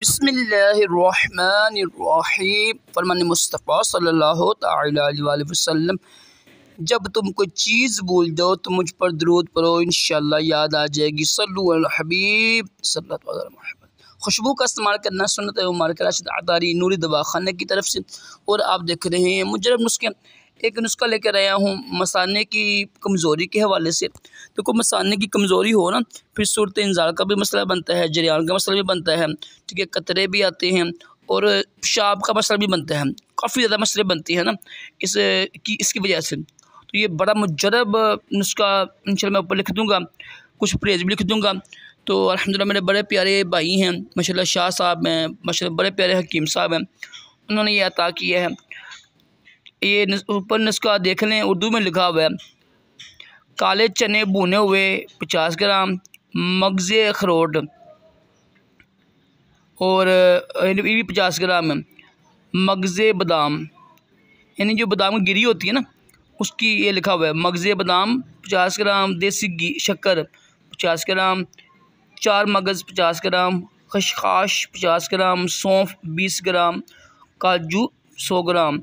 बिस्मिल्लाहिर्रहमानिर्रहीम। फरमान मुस्तफ़ा सल्लल्लाहु तआला अलैहि वसल्लम, जब तुम कोई चीज़ भूल जाओ तो मुझ पर दरूद पढ़ो, इंशाअल्लाह याद आ जाएगी। सल्लु अला हबीब सल्लल्लाहु अलैहि वसल्लम। खुशबू का इस्तेमाल करना सुन्नत है मुबारक राशिद अतारी नूरी दवाखाने की तरफ से। और आप देख रहे हैं मुजरब नुस्खे। एक नुस्खा लेकर आया हूँ मसाने की कमज़ोरी के हवाले से। देखो, मसाने की कमज़ोरी हो ना, फिर सूरत इंज़ाल का भी मसला बनता है, जरियान का मसला भी बनता है, ठीक है, कतरे भी आते हैं और पेशाब का मसला भी बनता है। काफ़ी ज़्यादा मसले बनती हैं ना इसकी वजह से। तो ये बड़ा मुजरब नुस्खा इंशाअल्लाह मैं ऊपर लिख दूँगा, कुछ परहेज़ भी लिख दूँगा। तो अल्हम्दुलिल्लाह मेरे बड़े प्यारे भाई हैं माशाल्लाह, शाह साहब हैं माशाल्लाह, बड़े प्यारे हकीम साहब हैं, उन्होंने ये अता किया है। ये ऊपर नुस्खा देख लें, उर्दू में लिखा हुआ है। काले चने भुने हुए 50 ग्राम, मगज़े अखरोट और ये भी 50 ग्राम है, मगज़े बादाम, यानी जो बादाम की गिरी होती है ना उसकी, ये लिखा हुआ है मगज़े बादाम 50 ग्राम, देसी घी शक्कर 50 ग्राम, 4 मगज़ 50 ग्राम, खसखस 50 ग्राम, सौंफ 20 ग्राम, काजू 100 ग्राम।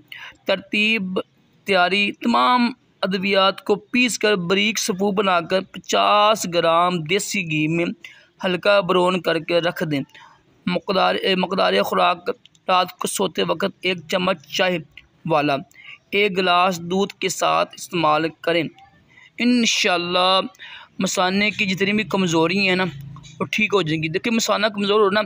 तरतीब तैयारी: तमाम अद्वियात को पीस कर बारीक सफ़ू बनाकर 50 ग्राम देसी घी में हल्का ब्राउन करके रख दें। मकदार खुराक: रात को सोते वक्त 1 चम्मच चाय वाला 1 गिलास दूध के साथ इस्तेमाल करें। इंशाअल्लाह मसाने की जितनी भी कमज़ोरी हैं ना वो ठीक हो जाएंगी। देखिए, मसाना कमज़ोर हो ना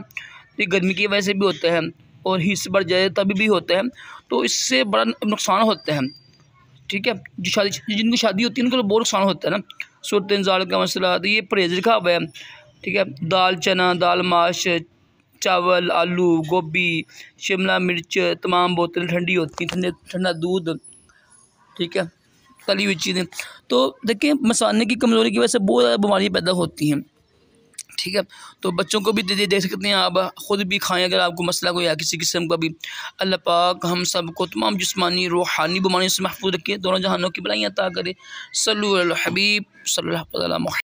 ये गर्मी की वजह से भी होता है और हिस्स बढ़ जाए तभी भी होता है, तो इससे बड़ा नुकसान होता है, ठीक है। जिनकी शादी होती है उनको तो बहुत नुकसान होता है ना, सूरत इंज़ाल का मसला। तो ये परहेज़ लिखा हुआ है, ठीक है। दाल चना, दाल माश, चावल, आलू, गोभी, शिमला मिर्च, तमाम बोतल ठंडी होती हैं, ठंडा दूध, ठीक है, तली हुई चीज़ें। तो देखिए, मसाने की कमज़ोरी की वजह से बहुत ज़्यादा बीमारियाँ पैदा होती हैं, ठीक है। तो बच्चों को भी दे सकते हैं, आप ख़ुद भी खाएं अगर आपको मसला कोई या किसी किस्म का भी। अल्लाह पाक हम सब को तमाम जिस्मानी रूहानी बीमारियों से महफूज रखे, दोनों जहानों की भलाइयाँ अता करे। सल्लु अला हबीब सल्लल्लाहु अलैहि वसल्लम।